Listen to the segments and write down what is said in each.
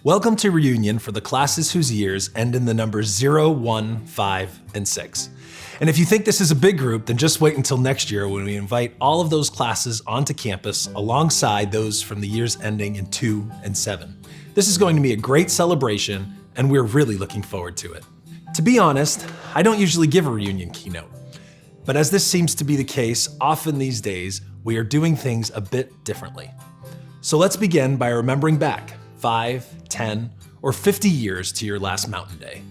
Welcome to Reunion for the classes whose years end in the numbers 0, 1, 5, and 6. And if you think this is a big group, then just wait until next year when we invite all of those classes onto campus alongside those from the years ending in 2 and 7. This is going to be a great celebration, and we're really looking forward to it. To be honest, I don't usually give a reunion keynote, but as this seems to be the case often these days, we are doing things a bit differently. So let's begin by remembering back 5, 10, or 50 years to your last Mountain Day.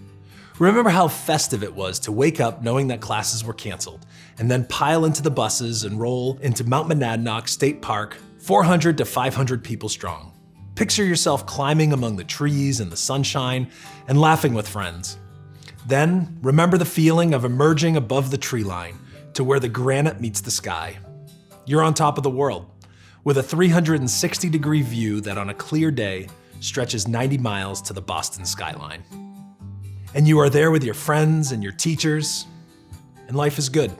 Remember how festive it was to wake up knowing that classes were canceled, and then pile into the buses and roll into Mount Monadnock State Park, 400 to 500 people strong. Picture yourself climbing among the trees in the sunshine and laughing with friends. Then remember the feeling of emerging above the tree line to where the granite meets the sky. You're on top of the world, with a 360-degree view that on a clear day stretches 90 miles to the Boston skyline. And you are there with your friends and your teachers, and life is good.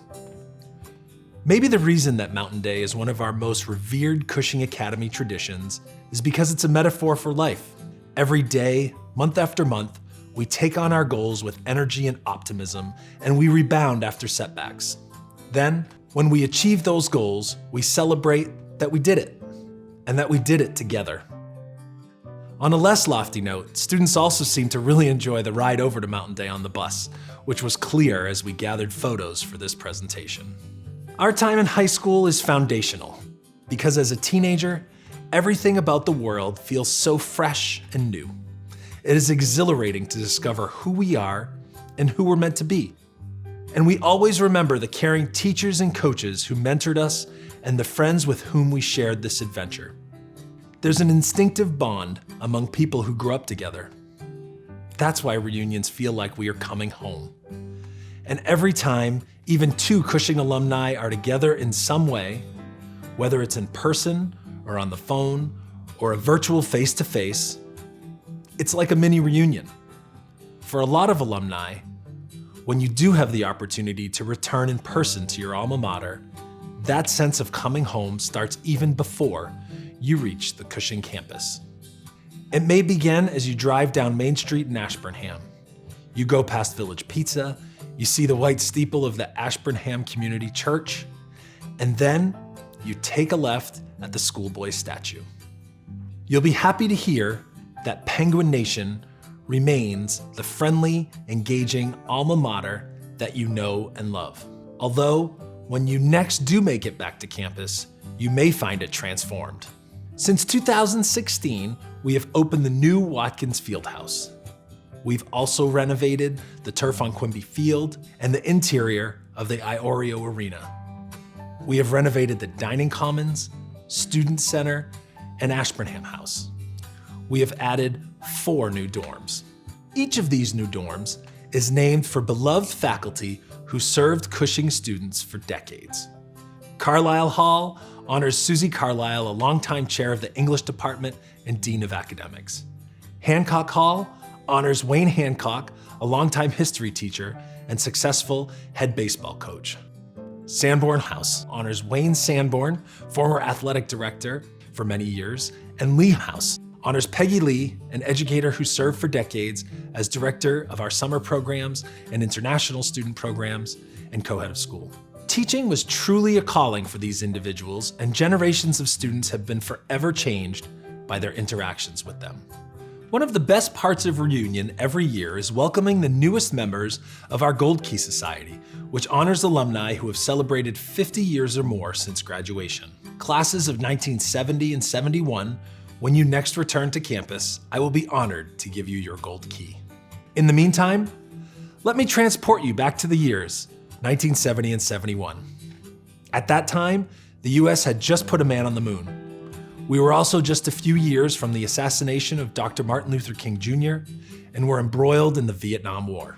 Maybe the reason that Mountain Day is one of our most revered Cushing Academy traditions is because it's a metaphor for life. Every day, month after month, we take on our goals with energy and optimism, and we rebound after setbacks. Then, when we achieve those goals, we celebrate that we did it, and that we did it together. On a less lofty note, students also seemed to really enjoy the ride over to Mountain Day on the bus, which was clear as we gathered photos for this presentation. Our time in high school is foundational, because as a teenager, everything about the world feels so fresh and new. It is exhilarating to discover who we are and who we're meant to be. And we always remember the caring teachers and coaches who mentored us and the friends with whom we shared this adventure. There's an instinctive bond among people who grew up together. That's why reunions feel like we are coming home. And every time even two Cushing alumni are together in some way, whether it's in person or on the phone or a virtual face-to-face, it's like a mini reunion. For a lot of alumni, when you do have the opportunity to return in person to your alma mater, that sense of coming home starts even before you reach the Cushing campus. It may begin as you drive down Main Street in Ashburnham. You go past Village Pizza, you see the white steeple of the Ashburnham Community Church, and then you take a left at the schoolboy statue. You'll be happy to hear that Penguin Nation remains the friendly, engaging alma mater that you know and love. Although, when you next do make it back to campus, you may find it transformed. Since 2016, we have opened the new Watkins Fieldhouse. We've also renovated the turf on Quimby Field and the interior of the Iorio Arena. We have renovated the dining commons, student center, and Ashburnham House. We have added 4 new dorms. Each of these new dorms is named for beloved faculty who served Cushing students for decades. Carlisle Hall honors Susie Carlisle, a longtime chair of the English department and dean of academics. Hancock Hall honors Wayne Hancock, a longtime history teacher and successful head baseball coach. Sanborn House honors Wayne Sanborn, former athletic director for many years, and Lee House honors Peggy Lee, an educator who served for decades as director of our summer programs and international student programs and co-head of school. Teaching was truly a calling for these individuals, and generations of students have been forever changed by their interactions with them. One of the best parts of reunion every year is welcoming the newest members of our Gold Key Society, which honors alumni who have celebrated 50 years or more since graduation. Classes of 1970 and 71, when you next return to campus, I will be honored to give you your Gold Key. In the meantime, let me transport you back to the years 1970 and 71. At that time, the US had just put a man on the moon. We were also just a few years from the assassination of Dr. Martin Luther King Jr. and were embroiled in the Vietnam War.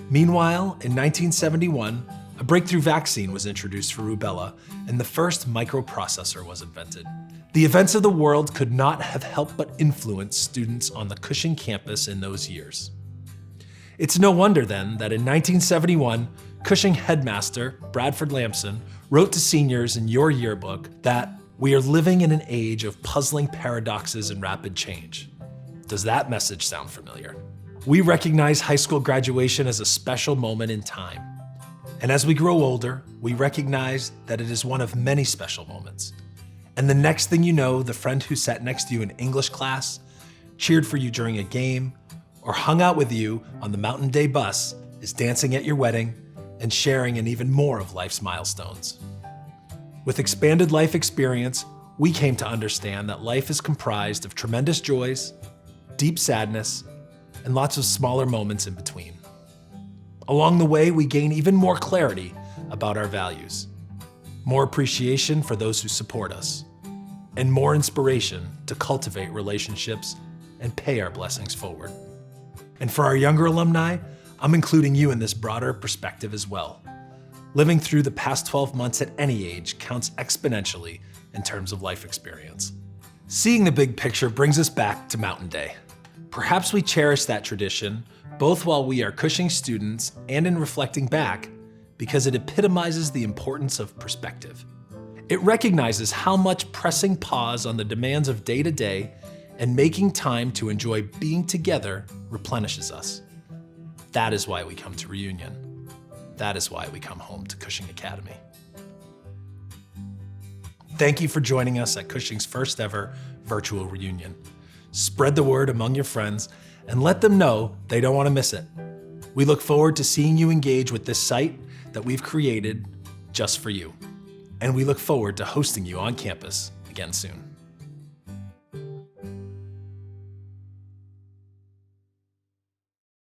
Meanwhile, in 1971, a breakthrough vaccine was introduced for rubella, and the first microprocessor was invented. The events of the world could not have helped but influence students on the Cushing campus in those years. It's no wonder then that in 1971, Cushing headmaster Bradford Lamson wrote to seniors in your yearbook that we are living in an age of puzzling paradoxes and rapid change. Does that message sound familiar? We recognize high school graduation as a special moment in time. And as we grow older, we recognize that it is one of many special moments. And the next thing you know, the friend who sat next to you in English class, cheered for you during a game, or hung out with you on the Mountain Day bus is dancing at your wedding and sharing in even more of life's milestones. With expanded life experience, we came to understand that life is comprised of tremendous joys, deep sadness, and lots of smaller moments in between. Along the way, we gain even more clarity about our values, more appreciation for those who support us, and more inspiration to cultivate relationships and pay our blessings forward. And for our younger alumni, I'm including you in this broader perspective as well. Living through the past 12 months at any age counts exponentially in terms of life experience. Seeing the big picture brings us back to Mountain Day. Perhaps we cherish that tradition both while we are Cushing students and in reflecting back, because it epitomizes the importance of perspective. It recognizes how much pressing pause on the demands of day-to-day and making time to enjoy being together replenishes us. That is why we come to Reunion. That is why we come home to Cushing Academy. Thank you for joining us at Cushing's first ever virtual reunion. Spread the word among your friends and let them know they don't want to miss it. We look forward to seeing you engage with this site that we've created just for you. And we look forward to hosting you on campus again soon.